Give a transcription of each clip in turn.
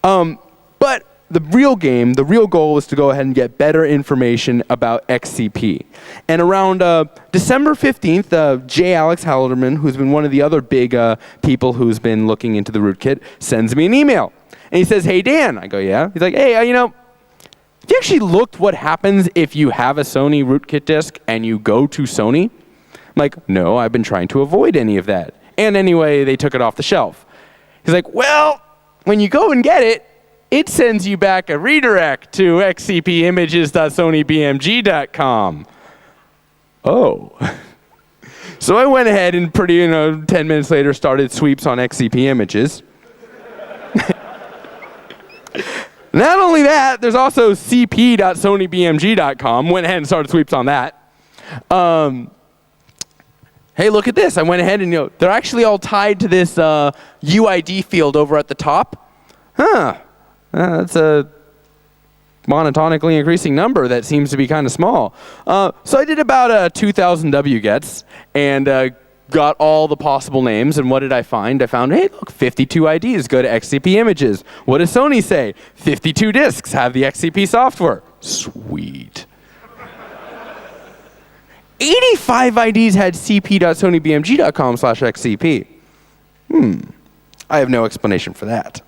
But the real game, the real goal was to go ahead and get better information about XCP. And around December 15th, J. Alex Halderman, who's been one of the other big people who's been looking into the rootkit, sends me an email. And he says, "Hey, Dan." I go, "Yeah." He's like, "Hey, have you actually looked what happens if you have a Sony rootkit disk and you go to Sony?" I'm like, "No, I've been trying to avoid any of that. And anyway, they took it off the shelf." He's like, "Well, when you go and get it, it sends you back a redirect to xcpimages.sonybmg.com. Oh. So I went ahead and 10 minutes later started sweeps on XCP images. Not only that, there's also cp.sonybmg.com. Went ahead and started sweeps on that. Hey, look at this. I went ahead and, they're actually all tied to this UID field over at the top. That's a monotonically increasing number that seems to be kind of small. So I did about 2,000 wgets and got all the possible names. And what did I find? I found, hey, look, 52 IDs. Go to XCP Images. What does Sony say? 52 disks have the XCP software. Sweet. 85 IDs had cp.sonybmg.com/XCP. I have no explanation for that.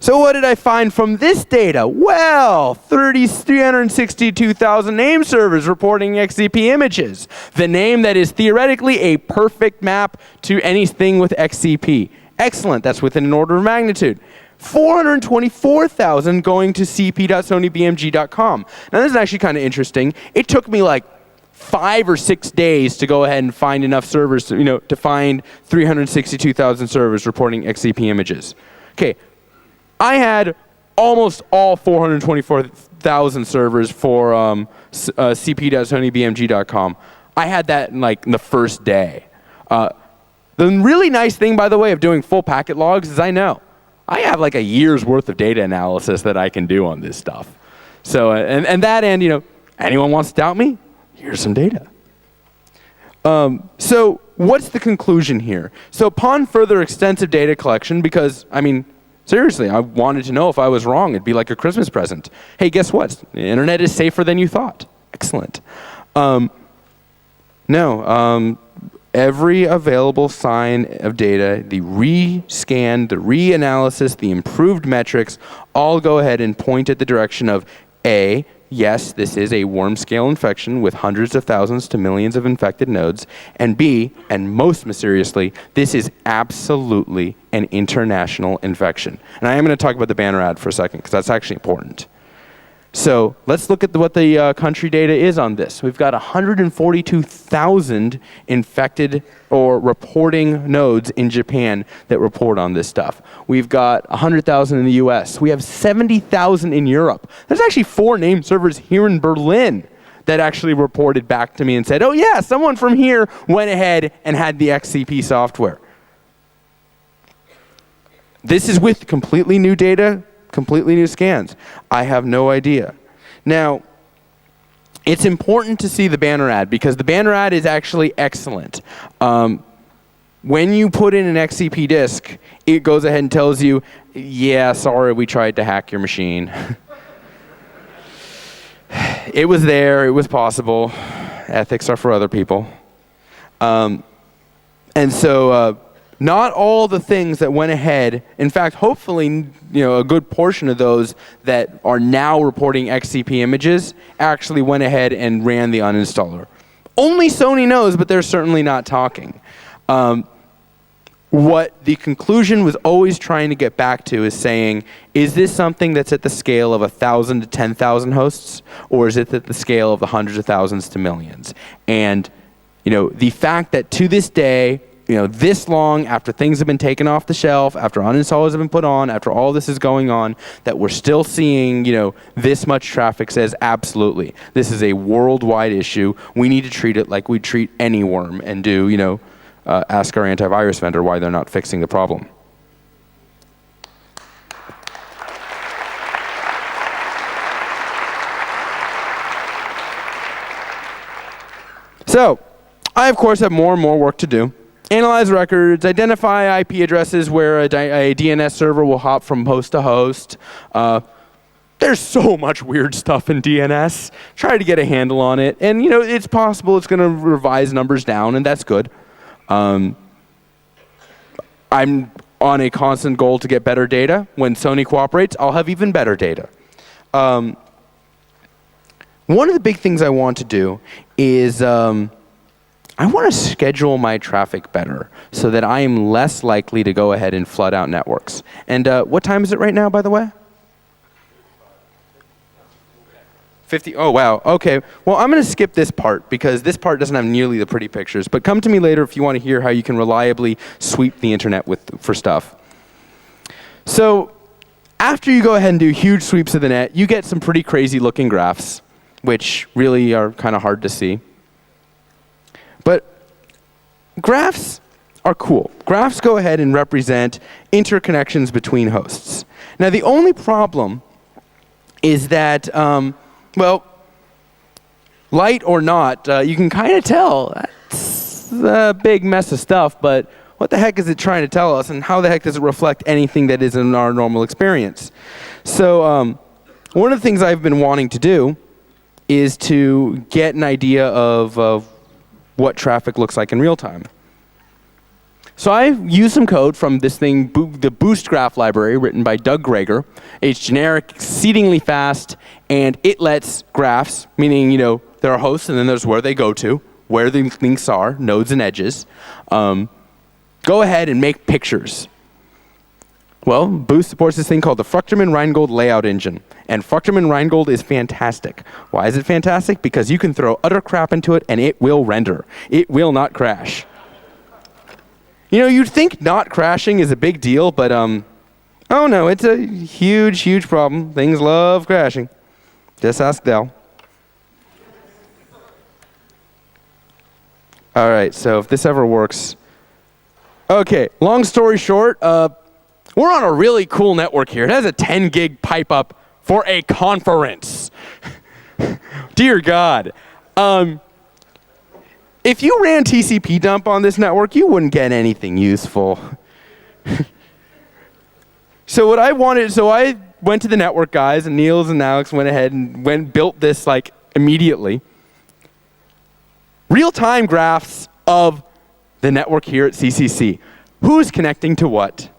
So what did I find from this data? Well, 362,000 name servers reporting XCP images. The name that is theoretically a perfect map to anything with XCP. Excellent, that's within an order of magnitude. 424,000 going to cp.sonybmg.com. Now this is actually kind of interesting. It took me like 5 or 6 days to go ahead and find enough servers to find 362,000 servers reporting XCP images. Okay. I had almost all 424,000 servers for cp.sonybmg.com. I had that in the first day. The really nice thing, by the way, of doing full packet logs is I have like a year's worth of data analysis that I can do on this stuff. So, and that end, anyone wants to doubt me? Here's some data. So what's the conclusion here? So upon further extensive data collection, because, seriously, I wanted to know if I was wrong. It'd be like a Christmas present. Hey, guess what? The internet is safer than you thought. Excellent. Every available sign of data, the rescan, the reanalysis, the improved metrics, all go ahead and point at the direction of A, yes, this is a worm scale infection with hundreds of thousands to millions of infected nodes, and B, and most mysteriously, this is absolutely an international infection. And I am going to talk about the banner ad for a second, because that's actually important. So let's look at what the country data is on this. We've got 142,000 infected or reporting nodes in Japan that report on this stuff. We've got 100,000 in the US. We have 70,000 in Europe. There's actually 4 name servers here in Berlin that actually reported back to me and said, oh yeah, someone from here went ahead and had the XCP software. This is with completely new data, completely new scans. I have no idea. Now, it's important to see the banner ad because the banner ad is actually excellent. When you put in an XCP disk, it goes ahead and tells you, yeah, sorry, we tried to hack your machine. It was there, it was possible. Ethics are for other people. And so, not all the things that went ahead, in fact, hopefully, a good portion of those that are now reporting XCP images actually went ahead and ran the uninstaller. Only Sony knows, but they're certainly not talking. What the conclusion was always trying to get back to is saying, is this something that's at the scale of 1,000 to 10,000 hosts, or is it at the scale of the hundreds of thousands to millions? And, the fact that to this day, this long after things have been taken off the shelf, after uninstallers have been put on, after all this is going on, that we're still seeing, this much traffic says absolutely. This is a worldwide issue. We need to treat it like we treat any worm and do, ask our antivirus vendor why they're not fixing the problem. So, I of course have more and more work to do. Analyze records, identify IP addresses where a DNS server will hop from host to host. There's so much weird stuff in DNS. Try to get a handle on it. And it's possible it's going to revise numbers down, and that's good. I'm on a constant goal to get better data. When Sony cooperates, I'll have even better data. One of the big things I want to do is I want to schedule my traffic better so that I am less likely to go ahead and flood out networks. And what time is it right now, by the way? 50. Oh, wow. Okay. Well, I'm going to skip this part because this part doesn't have nearly the pretty pictures. But come to me later if you want to hear how you can reliably sweep the internet for stuff. So after you go ahead and do huge sweeps of the net, you get some pretty crazy looking graphs, which really are kind of hard to see. But graphs are cool. Graphs go ahead and represent interconnections between hosts. Now, the only problem is that, well, light or not, you can kind of tell that's a big mess of stuff, but what the heck is it trying to tell us, and how the heck does it reflect anything that is in our normal experience? So one of the things I've been wanting to do is to get an idea of what traffic looks like in real time. So I used some code from this thing, the Boost Graph library, written by Doug Greger. It's generic, exceedingly fast, and it lets graphs, meaning there are hosts and then there's where they go to, where the links are, nodes and edges, go ahead and make pictures. Well, Boost supports this thing called the Fruchterman-Reingold layout engine. And Fruchterman-Reingold is fantastic. Why is it fantastic? Because you can throw utter crap into it and it will render. It will not crash. You'd think not crashing is a big deal, but oh no, it's a huge, huge problem. Things love crashing. Just ask Dell. All right, so if this ever works. Okay, long story short, we're on a really cool network here. It has a 10 gig pipe up for a conference. Dear God. If you ran TCP dump on this network, you wouldn't get anything useful. So I went to the network guys, and Niels and Alex went ahead and built this immediately. Real-time graphs of the network here at CCC. Who's connecting to what?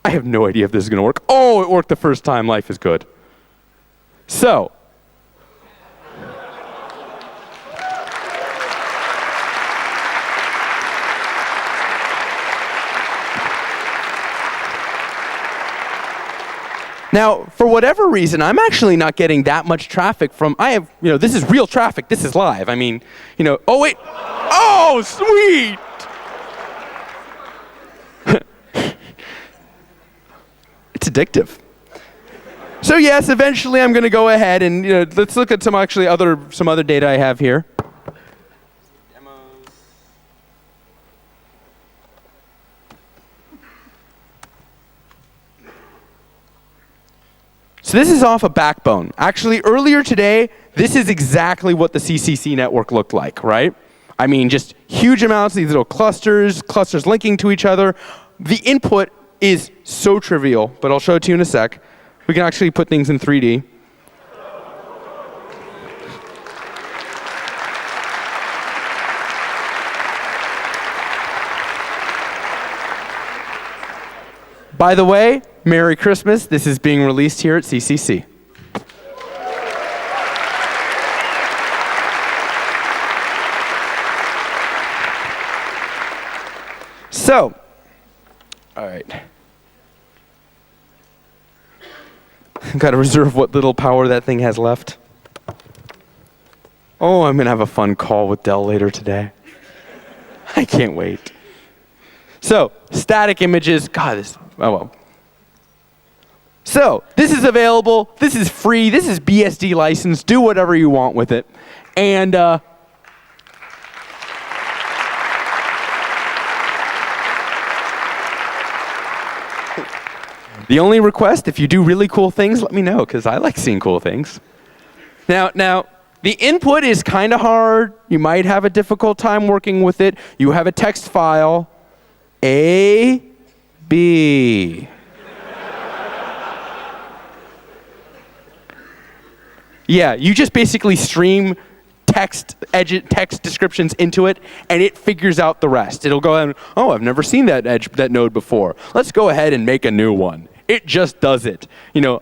I have no idea if this is going to work. Oh, it worked the first time. Life is good. So, now, for whatever reason, I'm actually not getting that much traffic from, this is real traffic. This is live. I mean, oh, wait. Oh, sweet. It's addictive. So yes, eventually I'm going to go ahead and let's look at some other data I have here. So this is off a backbone. Actually, earlier today, this is exactly what the CCC network looked like, right? I mean, just huge amounts of these little clusters linking to each other. The input is so trivial, but I'll show it to you in a sec. We can actually put things in 3D. By the way, Merry Christmas. This is being released here at CCC. So, all right. Got to reserve what little power that thing has left. Oh, I'm going to have a fun call with Dell later today. I can't wait. So, static images. God, oh well. So, this is available. This is free. This is BSD licensed. Do whatever you want with it. And the only request, if you do really cool things, let me know, because I like seeing cool things. Now, the input is kind of hard. You might have a difficult time working with it. You have a text file. A, B. Yeah, you just basically stream text descriptions into it, and it figures out the rest. It'll go ahead and, oh, I've never seen that node before. Let's go ahead and make a new one. It just does it.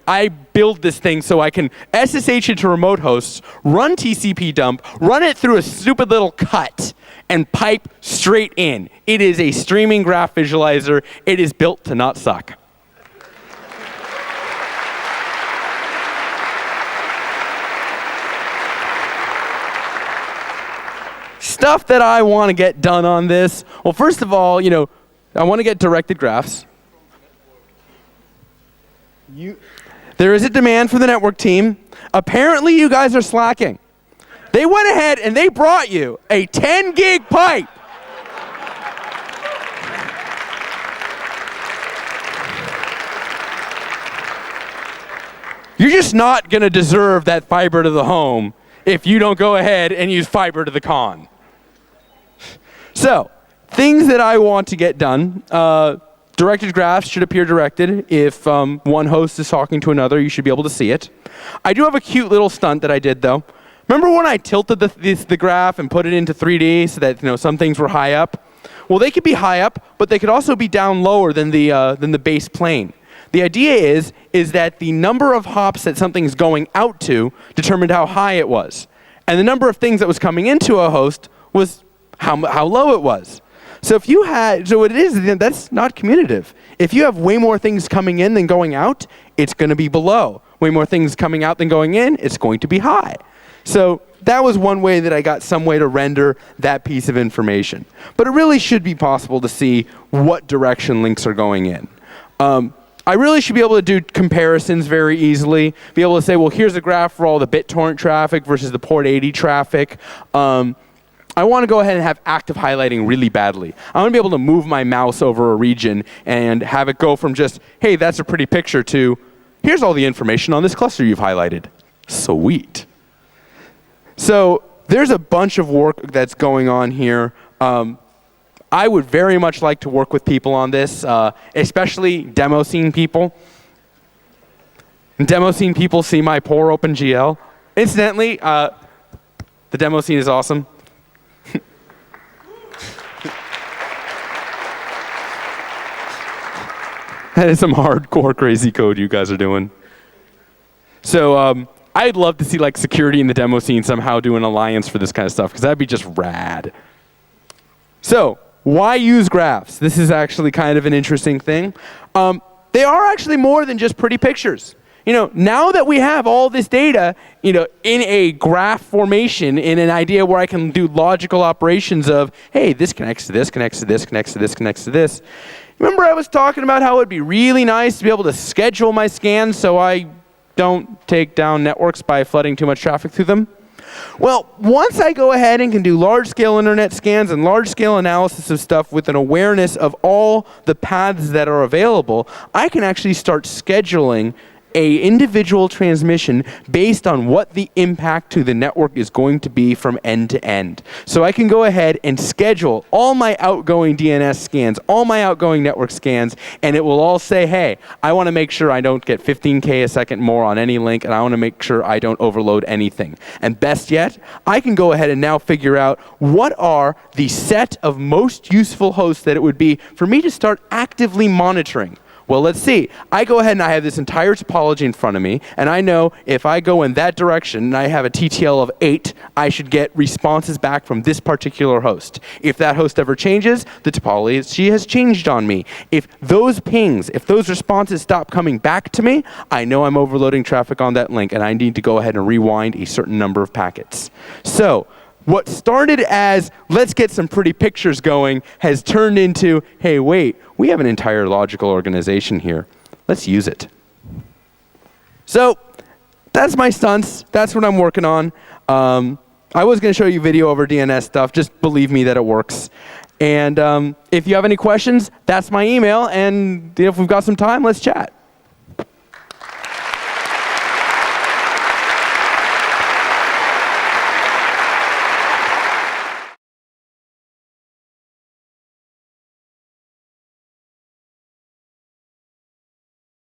I build this thing so I can SSH into remote hosts, run TCP dump, run it through a stupid little cut, and pipe straight in. It is a streaming graph visualizer. It is built to not suck. Stuff that I want to get done on this. Well, first of all, I want to get directed graphs. There is a demand for the network team. Apparently, you guys are slacking. They went ahead and they brought you a 10 gig pipe. You're just not going to deserve that fiber to the home if you don't go ahead and use fiber to the con. So, things that I want to get done. Directed graphs should appear directed. If one host is talking to another, you should be able to see it. I do have a cute little stunt that I did, though. Remember when I tilted the graph and put it into 3D so that some things were high up? Well, they could be high up, but they could also be down lower than the base plane. The idea is that the number of hops that something's going out to determined how high it was, and the number of things that was coming into a host was how low it was. So that's not commutative. If you have way more things coming in than going out, it's going to be below. Way more things coming out than going in, it's going to be high. So that was one way that I got some way to render that piece of information. But it really should be possible to see what direction links are going in. I really should be able to do comparisons very easily, be able to say, well, here's a graph for all the BitTorrent traffic versus the port 80 traffic. I want to go ahead and have active highlighting really badly. I want to be able to move my mouse over a region and have it go from just, hey, that's a pretty picture, to, here's all the information on this cluster you've highlighted. Sweet. So there's a bunch of work that's going on here. I would very much like to work with people on this, especially demo scene people. Demo scene people see my poor OpenGL. Incidentally, the demo scene is awesome. That is some hardcore crazy code you guys are doing. So I'd love to see security in the demo scene somehow do an alliance for this kind of stuff, because that'd be just rad. So why use graphs? This is actually kind of an interesting thing. They are actually more than just pretty pictures. Now that we have all this data, in a graph formation, in an idea where I can do logical operations of, hey, this connects to this, connects to this, connects to this, connects to this. Remember I was talking about how it would be really nice to be able to schedule my scans so I don't take down networks by flooding too much traffic through them? Well, once I go ahead and can do large-scale internet scans and large-scale analysis of stuff with an awareness of all the paths that are available, I can actually start scheduling a individual transmission based on what the impact to the network is going to be from end to end. So I can go ahead and schedule all my outgoing DNS scans, all my outgoing network scans, and it will all say, hey, I want to make sure I don't get 15K a second more on any link, and I want to make sure I don't overload anything. And best yet, I can go ahead and now figure out what are the set of most useful hosts that it would be for me to start actively monitoring. Well, let's see. I go ahead and I have this entire topology in front of me, and I know if I go in that direction and I have a TTL of 8, I should get responses back from this particular host. If that host ever changes, the topology has changed on me. If those pings, if those responses stop coming back to me, I know I'm overloading traffic on that link, and I need to go ahead and rewind a certain number of packets. So what started as, let's get some pretty pictures going, has turned into, hey, wait, we have an entire logical organization here. Let's use it. So that's my stunts. That's what I'm working on. I was going to show you video over DNS stuff. Just believe me that it works. And if you have any questions, that's my email. And if we've got some time, let's chat.